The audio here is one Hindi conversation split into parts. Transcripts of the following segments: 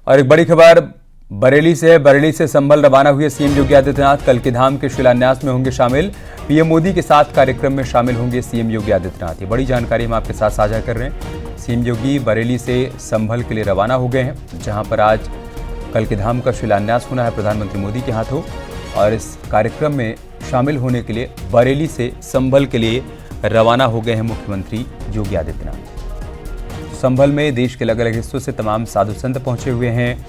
और एक बड़ी खबर बरेली से है। बरेली से संभल रवाना हुए सीएम योगी आदित्यनाथ कल के धाम के शिलान्यास में होंगे शामिल। पीएम मोदी के साथ कार्यक्रम में शामिल होंगे सीएम योगी आदित्यनाथ। ये बड़ी जानकारी हम आपके साथ साझा कर रहे हैं। सीएम योगी बरेली से संभल के लिए रवाना हो गए हैं, जहां पर आज कल के धाम का शिलान्यास होना है प्रधानमंत्री मोदी के हाथों। और इस कार्यक्रम में शामिल होने के लिए बरेली से संभल के लिए रवाना हो गए हैं मुख्यमंत्री योगी आदित्यनाथ। संभल में देश के अलग अलग हिस्सों से तमाम साधु संत पहुंचे हुए हैं।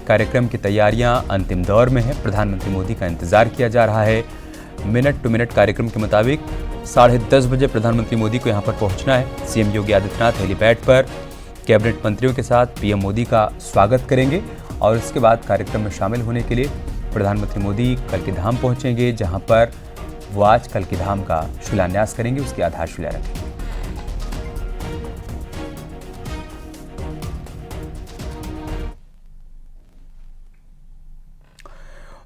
कार्यक्रम की तैयारियां अंतिम दौर में है। प्रधानमंत्री मोदी का इंतजार किया जा रहा है। मिनट टू मिनट कार्यक्रम के मुताबिक 10:30 बजे प्रधानमंत्री मोदी को यहां पर पहुंचना है। सीएम योगी आदित्यनाथ हेलीपैड पर कैबिनेट मंत्रियों के साथ पीएम मोदी का स्वागत करेंगे और इसके बाद कार्यक्रम में शामिल होने के लिए प्रधानमंत्री मोदी कल के धाम पहुंचेंगे, जहां पर वो आज कल के धाम का शिलान्यास करेंगे, उसकी आधारशिला रखेंगे।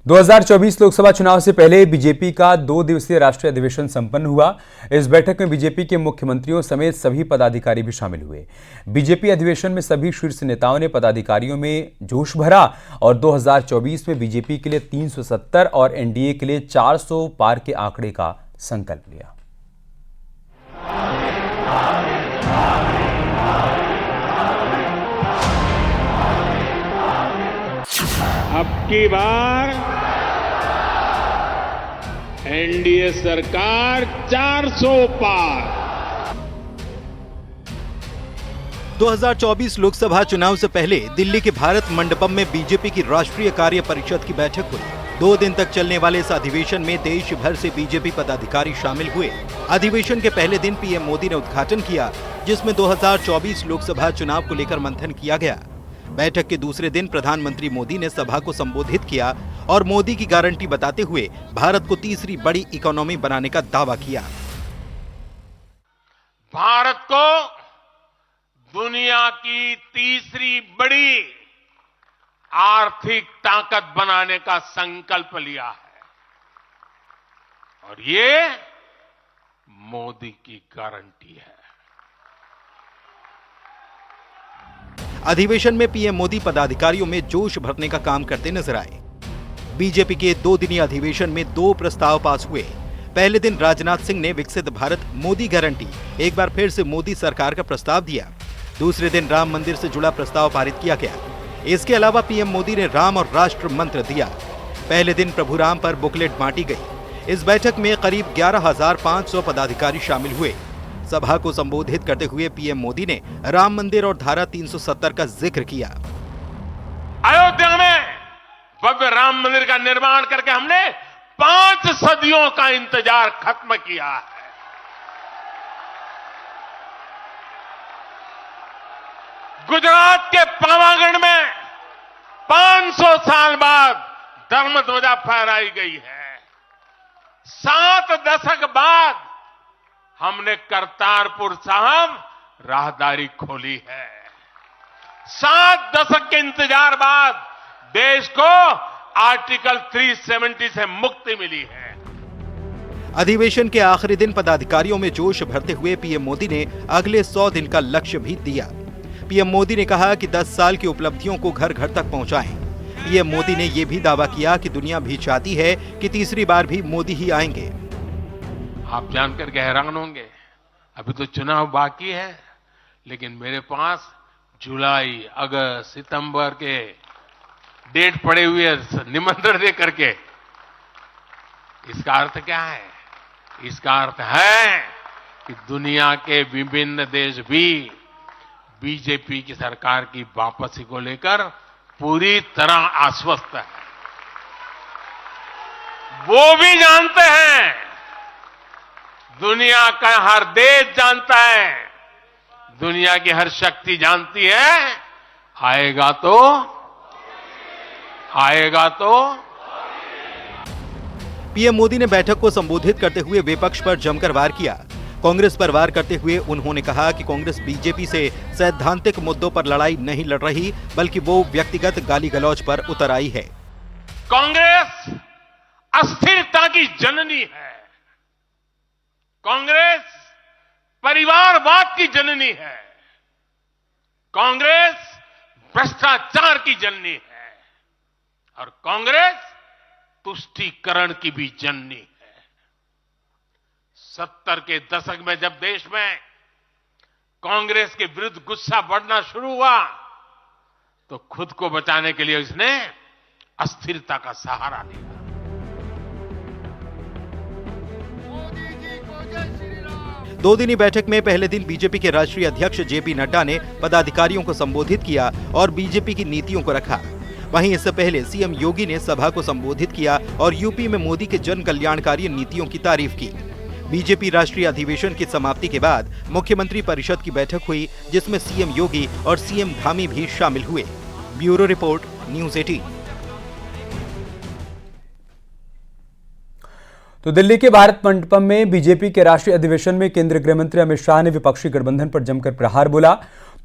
2024 लोकसभा चुनाव से पहले बीजेपी का 2 दिवसीय राष्ट्रीय अधिवेशन संपन्न हुआ। इस बैठक में बीजेपी के मुख्यमंत्रियों समेत सभी पदाधिकारी भी शामिल हुए। बीजेपी अधिवेशन में सभी शीर्ष नेताओं ने पदाधिकारियों में जोश भरा और 2024 में बीजेपी के लिए 370 और एनडीए के लिए 400 पार के आंकड़े का संकल्प लिया। अब की बार एनडीए सरकार 400 पार। 2024 लोकसभा चुनाव से पहले दिल्ली के भारत मंडपम में बीजेपी की राष्ट्रीय कार्य परिषद की बैठक हुई। 2 दिन तक चलने वाले इस अधिवेशन में देश भर से बीजेपी पदाधिकारी शामिल हुए। अधिवेशन के पहले दिन पीएम मोदी ने उद्घाटन किया, जिसमें 2024 लोकसभा चुनाव को लेकर मंथन किया गया। बैठक के दूसरे दिन प्रधानमंत्री मोदी ने सभा को संबोधित किया और मोदी की गारंटी बताते हुए भारत को तीसरी बड़ी इकोनॉमी बनाने का दावा किया। भारत को दुनिया की तीसरी बड़ी आर्थिक ताकत बनाने का संकल्प लिया है और ये मोदी की गारंटी है। अधिवेशन में पीएम मोदी पदाधिकारियों में जोश भरने का काम करते नजर आए। बीजेपी के 2 दिनी अधिवेशन में 2 प्रस्ताव पास हुए। पहले दिन राजनाथ सिंह ने विकसित भारत मोदी गारंटी, एक बार फिर से मोदी सरकार का प्रस्ताव दिया। दूसरे दिन राम मंदिर से जुड़ा प्रस्ताव पारित किया गया। इसके अलावा पीएम मोदी ने राम और राष्ट्र मंत्र दिया। पहले दिन प्रभु राम पर बुकलेट बांटी गई। इस बैठक में करीब 11,500 पदाधिकारी शामिल हुए। सभा को संबोधित करते हुए पीएम मोदी ने राम मंदिर और धारा 370 का जिक्र किया। अयोध्या में भव्य राम मंदिर का निर्माण करके हमने 5 सदियों का इंतजार खत्म किया है। गुजरात के पावागढ़ में 500 साल बाद धर्म ध्वजा फहराई गई है। 7 दशक बाद हमने करतारपुर साहिब राहदारी खोली है। 7 दशक के इंतजार बाद देश को आर्टिकल 370 से मुक्ति मिली है। अधिवेशन के आखिरी दिन पदाधिकारियों में जोश भरते हुए पीएम मोदी ने अगले 100 दिन का लक्ष्य भी दिया। पीएम मोदी ने कहा कि 10 साल की उपलब्धियों को घर घर तक पहुंचाएं। पीएम मोदी ने यह भी दावा किया कि दुनिया भी चाहती है कि तीसरी बार भी मोदी ही आएंगे। आप जानकर के हैरान होंगे, अभी तो चुनाव बाकी है, लेकिन मेरे पास जुलाई, अगस्त, सितंबर के डेट पड़े हुए निमंत्रण दे करके। इसका अर्थ क्या है? इसका अर्थ है कि दुनिया के विभिन्न देश भी बीजेपी की सरकार की वापसी को लेकर पूरी तरह आश्वस्त है। वो भी जानते हैं, दुनिया का हर देश जानता है, दुनिया की हर शक्ति जानती है, आएगा तो पीएम मोदी ने बैठक को संबोधित करते हुए विपक्ष पर जमकर वार किया। कांग्रेस पर वार करते हुए उन्होंने कहा कि कांग्रेस बीजेपी से सैद्धांतिक मुद्दों पर लड़ाई नहीं लड़ रही, बल्कि वो व्यक्तिगत गाली गलौज पर उतर आई है। कांग्रेस अस्थिरता की जननी है। कांग्रेस परिवारवाद की जननी है। कांग्रेस भ्रष्टाचार की जननी है और कांग्रेस तुष्टीकरण की भी जननी है। 70 के दशक में जब देश में कांग्रेस के विरुद्ध गुस्सा बढ़ना शुरू हुआ तो खुद को बचाने के लिए इसने अस्थिरता का सहारा लिया। दो दिनी बैठक में पहले दिन बीजेपी के राष्ट्रीय अध्यक्ष जेपी नड्डा ने पदाधिकारियों को संबोधित किया और बीजेपी की नीतियों को रखा। वहीं इससे पहले सीएम योगी ने सभा को संबोधित किया और यूपी में मोदी के जन कल्याणकारी नीतियों की तारीफ की। बीजेपी राष्ट्रीय अधिवेशन की समाप्ति के बाद मुख्यमंत्री परिषद की बैठक हुई, जिसमें सीएम योगी और सीएम धामी भी शामिल हुए। Bureau report, news 18। तो दिल्ली के भारत मंडपम में बीजेपी के राष्ट्रीय अधिवेशन में केंद्रीय गृह मंत्री अमित शाह ने विपक्षी गठबंधन पर जमकर प्रहार बोला।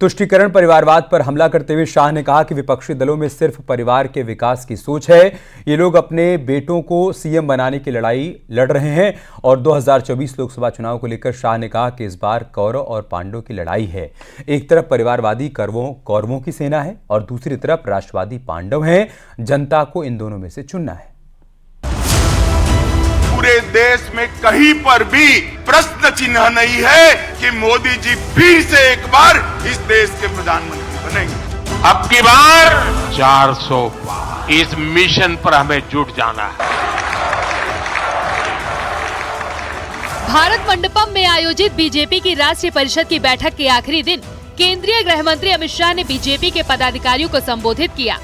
तुष्टीकरण परिवारवाद पर हमला करते हुए शाह ने कहा कि विपक्षी दलों में सिर्फ परिवार के विकास की सोच है। ये लोग अपने बेटों को सीएम बनाने की लड़ाई लड़ रहे हैं। और 2024 लोकसभा चुनाव को लेकर शाह ने कहा कि इस बार कौरव और पांडवों की लड़ाई है। एक तरफ परिवारवादी कौरवों की सेना है और दूसरी तरफ राष्ट्रवादी पांडव हैं। जनता को इन दोनों में से चुनना है। पूरे देश में कहीं पर भी प्रश्न चिन्ह नहीं है कि मोदी जी फिर से एक बार इस देश के प्रधानमंत्री बनेंगे। अब की बार 400 पार, इस मिशन पर हमें जुट जाना है। भारत मंडपम में आयोजित बीजेपी की राष्ट्रीय परिषद की बैठक के आखिरी दिन केंद्रीय गृह मंत्री अमित शाह ने बीजेपी के पदाधिकारियों को संबोधित किया।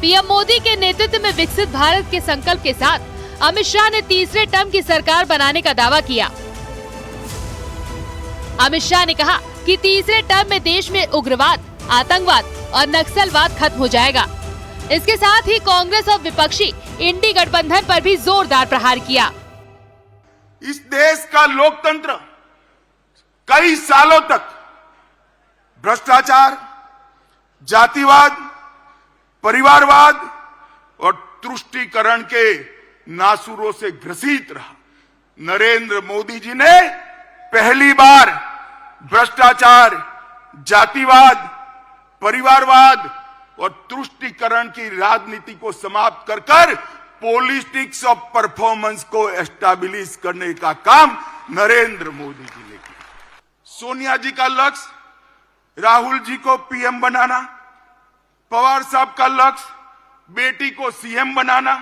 पीएम मोदी के नेतृत्व में विकसित भारत के संकल्प के साथ अमित शाह ने तीसरे टर्म की सरकार बनाने का दावा किया। अमित शाह ने कहा कि तीसरे टर्म में देश में उग्रवाद, आतंकवाद और नक्सलवाद खत्म हो जाएगा। इसके साथ ही कांग्रेस और विपक्षी इंडी गठबंधन पर भी जोरदार प्रहार किया। इस देश का लोकतंत्र कई सालों तक भ्रष्टाचार, जातिवाद, परिवारवाद और तुष्टीकरण के नासुरों से ग्रसित रहा। नरेंद्र मोदी जी ने पहली बार भ्रष्टाचार, जातिवाद, परिवारवाद और तुष्टीकरण की राजनीति को समाप्त कर पॉलिटिक्स ऑफ परफॉर्मेंस को एस्टैब्लिश करने का काम नरेंद्र मोदी जी ने किया। सोनिया जी का लक्ष्य राहुल जी को पीएम बनाना, पवार साहब का लक्ष्य बेटी को सीएम बनाना,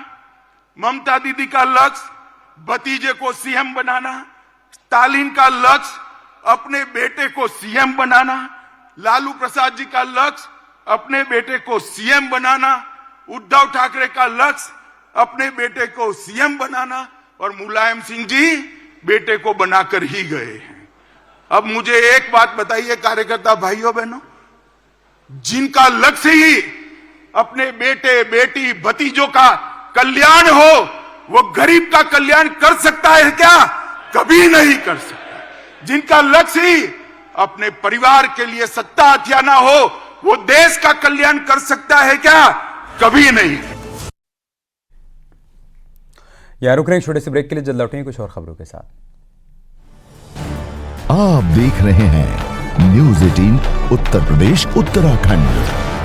ममता दीदी का लक्ष्य भतीजे को सीएम बनाना, स्टालिन का लक्ष्य अपने बेटे को सीएम बनाना, लालू प्रसाद जी का लक्ष्य अपने बेटे को सीएम बनाना, उद्धव ठाकरे का लक्ष्य अपने बेटे को सीएम बनाना और मुलायम सिंह जी बेटे को बनाकर ही गए हैं। अब मुझे एक बात बताइए कार्यकर्ता भाइयों बहनों, जिनका लक्ष्य ही अपने बेटे, बेटी, भतीजों का कल्याण हो, वो गरीब का कल्याण कर सकता है क्या? कभी नहीं कर सकता। जिनका लक्ष्य ही अपने परिवार के लिए सत्ता हथियाना हो, वो देश का कल्याण कर सकता है क्या? कभी नहीं। यहां रुक रहे हैं छोटे से ब्रेक के लिए, जल्द लौटेंगे कुछ और खबरों के साथ। आप देख रहे हैं न्यूज़ 18 उत्तर प्रदेश उत्तराखंड।